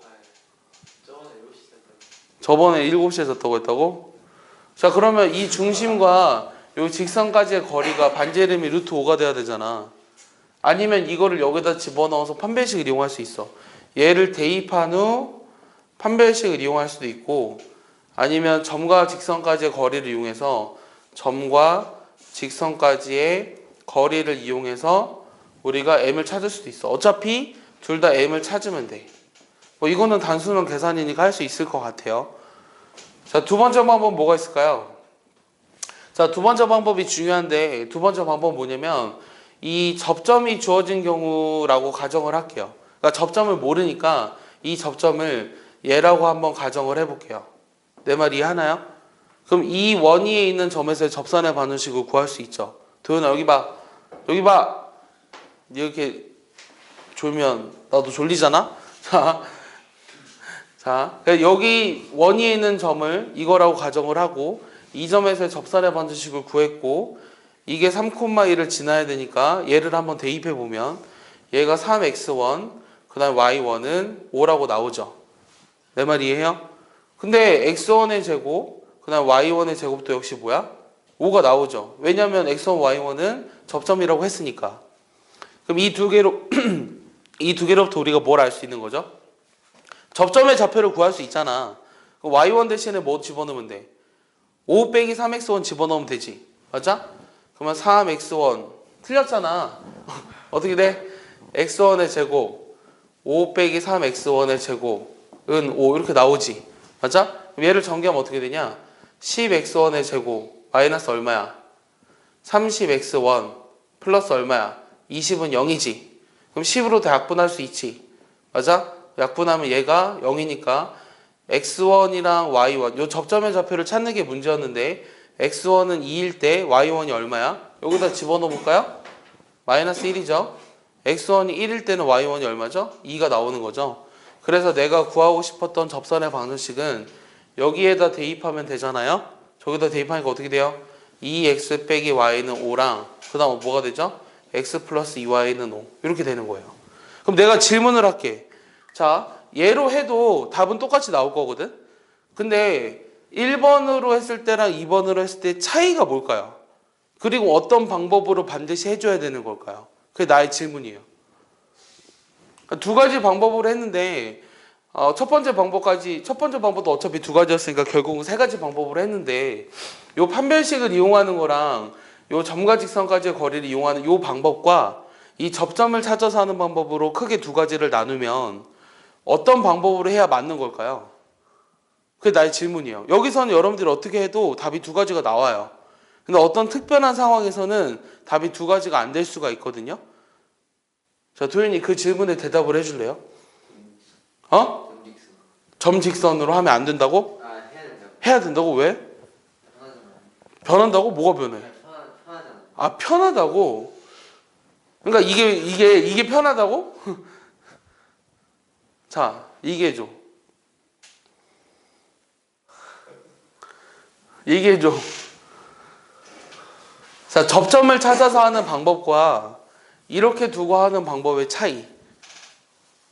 저번에 7시에 잤다고 했다고? 자, 그러면 이 중심과 요 직선까지의 거리가 반지름이 루트 5가 돼야 되잖아. 아니면 이거를 여기다 집어넣어서 판별식을 이용할 수 있어. 얘를 대입한 후 판별식을 이용할 수도 있고 아니면 점과 직선까지의 거리를 이용해서 점과 직선까지의 거리를 이용해서 우리가 m을 찾을 수도 있어. 어차피 둘 다 m을 찾으면 돼. 뭐 이거는 단순한 계산이니까 할 수 있을 것 같아요. 자, 두 번째 방법은 뭐가 있을까요? 자, 두 번째 방법이 중요한데 두 번째 방법은 뭐냐면 이 접점이 주어진 경우라고 가정을 할게요. 그러니까 접점을 모르니까 이 접점을 얘라고 한번 가정을 해볼게요. 내 말 이해하나요? 그럼 이 원위에 있는 점에서의 접선의 방정식을 구할 수 있죠. 도현아, 여기 봐. 여기 봐. 이렇게 졸면 나도 졸리잖아? 자, 여기 원위에 있는 점을 이거라고 가정을 하고 이 점에서의 접선의 방정식을 구했고 이게 3,1을 지나야 되니까 얘를 한번 대입해 보면 얘가 3x1 그 다음 y1은 5라고 나오죠. 내 말 이해해요? 근데 x1의 제곱 그 다음 y1의 제곱도 역시 뭐야? 5가 나오죠. 왜냐면 x1, y1은 접점이라고 했으니까. 그럼 이 두 개로 이 두 개로부터 우리가 뭘 알 수 있는 거죠? 접점의 좌표를 구할 수 있잖아. 그럼 y1 대신에 뭐 집어넣으면 돼? 5 빼기 3x1 집어넣으면 되지. 맞아? 그러면 3x1 틀렸잖아. 어떻게 돼? x1의 제곱 5 빼기 3x1의 제곱은 5 이렇게 나오지. 맞아? 그럼 얘를 전개하면 어떻게 되냐? 10x1의 제곱 마이너스 얼마야? 30x1 플러스 얼마야? 20은 0이지. 그럼 10으로 다 약분할 수 있지. 맞아? 약분하면 얘가 0이니까 x1이랑 y1 요 접점의 좌표를 찾는 게 문제였는데 x1은 2일 때 y1이 얼마야? 여기다 집어넣어 볼까요? 마이너스 1이죠. x1이 1일 때는 y1이 얼마죠? 2가 나오는 거죠. 그래서 내가 구하고 싶었던 접선의 방정식은 여기에다 대입하면 되잖아요. 저기다 대입하니까 어떻게 돼요? 2x 빼기 y는 5랑 그 다음 뭐가 되죠? x 플러스 2y는 5 이렇게 되는 거예요. 그럼 내가 질문을 할게. 자, 얘로 해도 답은 똑같이 나올 거거든. 근데 1번으로 했을 때랑 2번으로 했을 때 차이가 뭘까요? 그리고 어떤 방법으로 반드시 해줘야 되는 걸까요? 그게 나의 질문이에요. 두 가지 방법으로 했는데 첫 번째 방법도 어차피 두 가지였으니까 결국은 세 가지 방법으로 했는데 요 판별식을 이용하는 거랑 요 점과 직선까지의 거리를 이용하는 요 방법과 이 접점을 찾아서 하는 방법으로 크게 두 가지를 나누면 어떤 방법으로 해야 맞는 걸까요? 그게 나의 질문이에요. 여기서는 여러분들이 어떻게 해도 답이 두 가지가 나와요. 근데 어떤 특별한 상황에서는 답이 두 가지가 안 될 수가 있거든요. 자, 도현이 그 질문에 대답을 해줄래요? 어? 점직선. 점직선으로 하면 안 된다고? 아, 해야 된다고. 해야 된다고? 왜? 편하잖아요. 변한다고? 뭐가 변해? 편하잖아. 아, 편하다고? 그러니까 이게 편하다고? 자, 얘기해줘. 얘기해줘. 자, 접점을 찾아서 하는 방법과 이렇게 두고 하는 방법의 차이.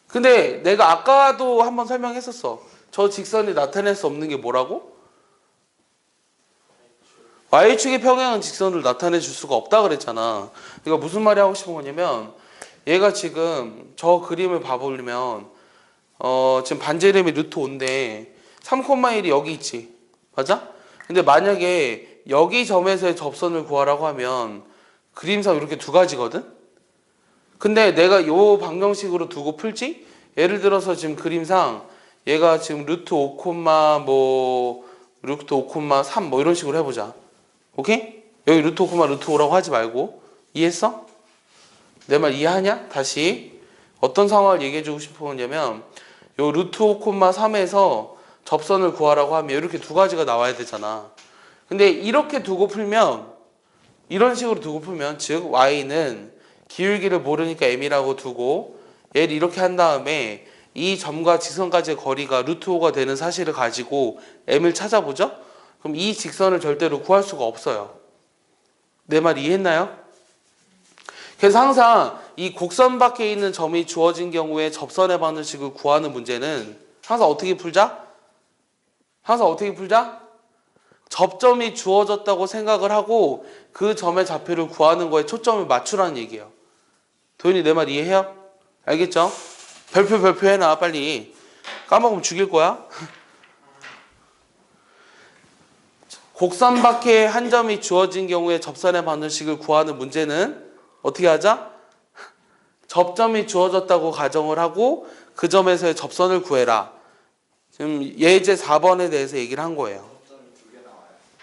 근데 내가 아까도 한번 설명했었어. 저 직선이 나타낼 수 없는 게 뭐라고? Y축의 평행한 직선을 나타내 줄 수가 없다 그랬잖아. 그러니까 무슨 말이 하고 싶은 거냐면 얘가 지금 저 그림을 봐보려면 지금 반지름이 루트 5인데 3,1이 여기 있지. 맞아? 근데 만약에 여기 점에서의 접선을 구하라고 하면 그림상 이렇게 두 가지거든? 근데 내가 요 방정식으로 두고 풀지? 예를 들어서 지금 그림상 얘가 지금 루트 5, 루트 5,3 뭐 이런 식으로 해보자. 오케이? 여기 루트 5, 루트 5라고 하지 말고. 이해했어? 내 말 이해하냐? 다시 어떤 상황을 얘기해주고 싶은 거냐면 요 루트 5,3에서 접선을 구하라고 하면 이렇게 두 가지가 나와야 되잖아. 근데 이렇게 두고 풀면 이런 식으로 두고 풀면 즉 y는 기울기를 모르니까 m이라고 두고 얘를 이렇게 한 다음에 이 점과 직선까지의 거리가 루트 5가 되는 사실을 가지고 m을 찾아보죠? 그럼 이 직선을 절대로 구할 수가 없어요. 내 말 이해했나요? 그래서 항상 이 곡선 밖에 있는 점이 주어진 경우에 접선의 방정식을 구하는 문제는 항상 어떻게 풀자? 접점이 주어졌다고 생각을 하고 그 점의 좌표를 구하는 거에 초점을 맞추라는 얘기예요. 도현이 내 말 이해해요? 알겠죠? 별표 해놔 빨리. 까먹으면 죽일 거야. 곡선 밖에 한 점이 주어진 경우에 접선의 방정식을 구하는 문제는 어떻게 하자? 접점이 주어졌다고 가정을 하고 그 점에서의 접선을 구해라. 지금 예제 4번에 대해서 얘기를 한 거예요.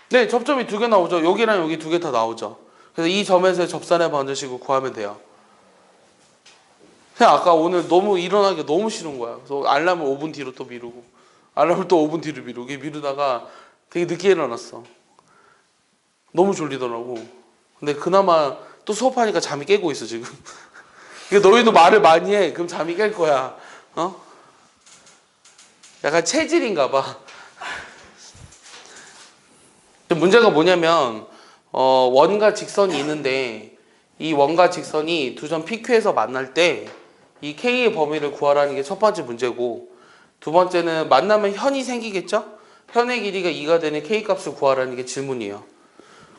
네, 접점이 두 개 나오죠. 여기랑 여기 두 개 다 나오죠. 그래서 이 점에서의 접선의 방정식을 구하면 돼요. 그냥 아까 오늘 너무 일어나기가 너무 싫은 거야. 그래서 알람을 5분 뒤로 또 미루고 알람을 또 5분 뒤로 미루다가 되게 늦게 일어났어. 너무 졸리더라고. 근데 그나마 또 수업하니까 잠이 깨고 있어 지금. 그러니까 너희도 말을 많이 해. 그럼 잠이 깰 거야. 어? 약간 체질인가 봐. 문제가 뭐냐면 원과 직선이 있는데 이 원과 직선이 두 점 PQ에서 만날 때 이 K의 범위를 구하라는 게 첫 번째 문제고 두 번째는 만나면 현이 생기겠죠? 현의 길이가 2가 되는 K값을 구하라는 게 질문이에요.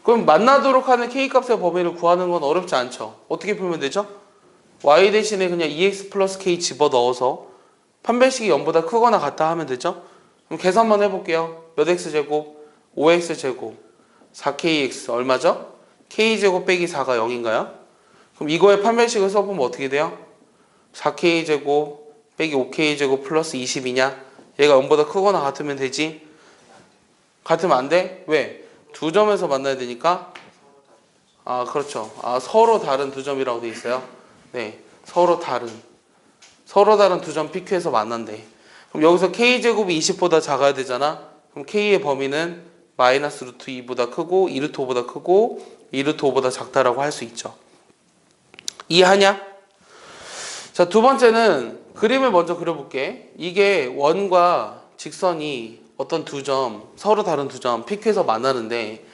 그럼 만나도록 하는 K값의 범위를 구하는 건 어렵지 않죠? 어떻게 풀면 되죠? Y 대신에 그냥 2x 플러스 K 집어넣어서 판별식이 0보다 크거나 같다 하면 되죠? 그럼 계산만 해볼게요. 몇 x제곱? 5x제곱 4kx 얼마죠? k제곱 빼기 4가 0인가요? 그럼 이거의 판별식을 써보면 어떻게 돼요? 4k제곱 빼기 5k제곱 플러스 20이냐? 얘가 0보다 크거나 같으면 되지? 같으면 안 돼? 왜? 두 점에서 만나야 되니까? 아, 그렇죠. 아, 서로 다른 두 점이라고 돼 있어요. 네, 서로 다른 두 점 PQ에서 만난대. 그럼 여기서 K제곱이 20보다 작아야 되잖아? 그럼 K의 범위는 마이너스 루트 2보다 크고 2루트 5보다 크고 2루트 5보다 작다라고 할 수 있죠. 이해하냐? 자, 두 번째는 그림을 먼저 그려볼게. 이게 원과 직선이 어떤 두 점, 서로 다른 두 점 PQ에서 만나는데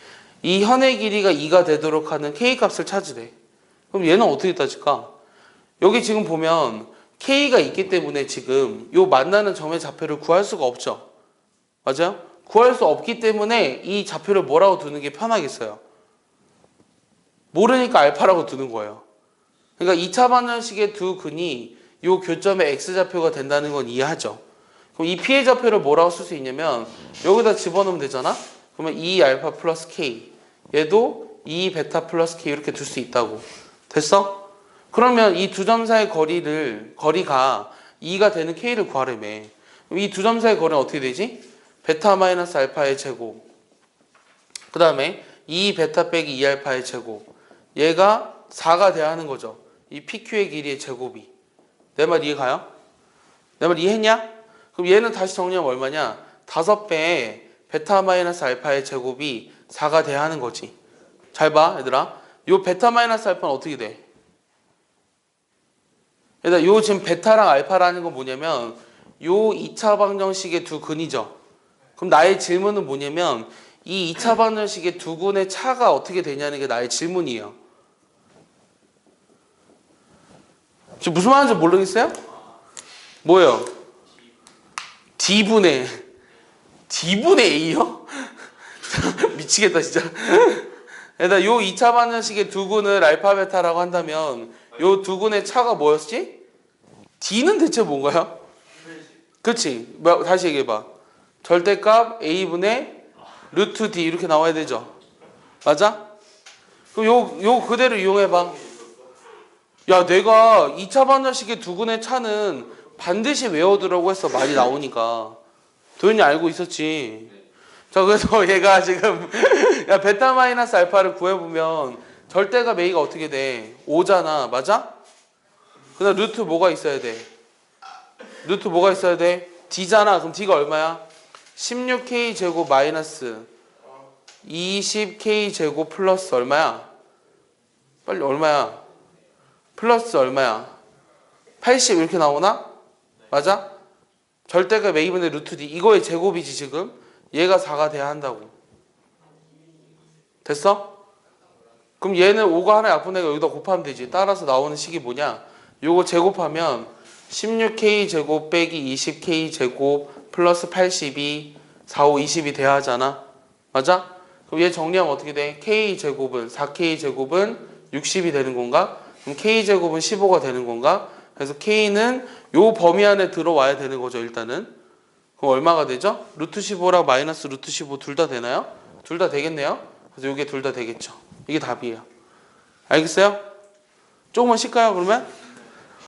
이 현의 길이가 2가 되도록 하는 K 값을 찾으래. 그럼 얘는 어떻게 따질까? 여기 지금 보면 K가 있기 때문에 지금 요 만나는 점의 좌표를 구할 수가 없죠. 맞아요? 구할 수 없기 때문에 이 좌표를 뭐라고 두는 게 편하겠어요? 모르니까 알파라고 두는 거예요. 그러니까 2차 방정식의 두 근이 요 교점의 X좌표가 된다는 건 이해하죠? 그럼 이 P의 좌표를 뭐라고 쓸 수 있냐면 여기다 집어넣으면 되잖아? 그러면 2알파 플러스 K 얘도 2베타 플러스 K 이렇게 둘 수 있다고. 됐어? 그러면 이 두 점 사이의 거리가 2가 되는 K를 구하려며. 이 두 점 사이의 거리는 어떻게 되지? 베타 마이너스 알파의 제곱. 그 다음에 2베타 빼기 2알파의 제곱. 얘가 4가 돼야 하는 거죠. 이 PQ의 길이의 제곱이. 내 말 이해가요? 내 말 이해했냐? 그럼 얘는 다시 정리하면 얼마냐? 5배의 베타 마이너스 알파의 제곱이 4가 돼야 하는 거지. 잘 봐, 얘들아. 요 베타 마이너스 알파는 어떻게 돼? 얘들아, 요 지금 베타랑 알파라는 건 뭐냐면 요 2차 방정식의 두 근이죠. 그럼 나의 질문은 뭐냐면 이 2차 방정식의 두 근의 차가 어떻게 되냐는 게 나의 질문이에요. 지금 무슨 말인지 모르겠어요? 뭐예요? D분의 A요? 미치겠다 진짜. 일단 요 2차 방정식의 두 근을 알파 베타라고 한다면 요 두 근의 차가 뭐였지? D는 대체 뭔가요? 그치? 다시 얘기해봐. 절대값 A분의 루트 D 이렇게 나와야 되죠? 맞아? 그럼 요 그대로 이용해봐. 야, 내가 2차 방정식의 두 근의 차는 반드시 외워두라고 했어. 많이 나오니까. 도현이 알고 있었지. 자, 그래서 얘가 지금 야, 베타 마이너스 알파를 구해보면 절대값 A가 어떻게 돼? 5잖아. 맞아? 그 다음 루트 뭐가 있어야 돼? 루트 뭐가 있어야 돼? D잖아. 그럼 D가 얼마야? 16K 제곱 마이너스 20K 제곱 플러스 얼마야? 빨리 얼마야? 플러스 얼마야? 80 이렇게 나오나? 맞아? 절대값 A분의 루트 D 이거의 제곱이지 지금. 얘가 4가 돼야 한다고. 됐어? 그럼 얘는 5가 하나에 약분해가 여기다 곱하면 되지. 따라서 나오는 식이 뭐냐? 요거 제곱하면 16K 제곱 빼기 20K 제곱 플러스 82 4, 5, 20이 돼야 하잖아. 맞아? 그럼 얘 정리하면 어떻게 돼? K 제곱은 4K 제곱은 60이 되는 건가? 그럼 K 제곱은 15가 되는 건가? 그래서 K는 요 범위 안에 들어와야 되는 거죠, 일단은. 그럼 얼마가 되죠? 루트 15랑 마이너스 루트 15 둘 다 되나요? 둘 다 되겠네요. 그래서 요게 둘 다 되겠죠. 이게 답이에요. 알겠어요? 조금만 쉴까요, 그러면?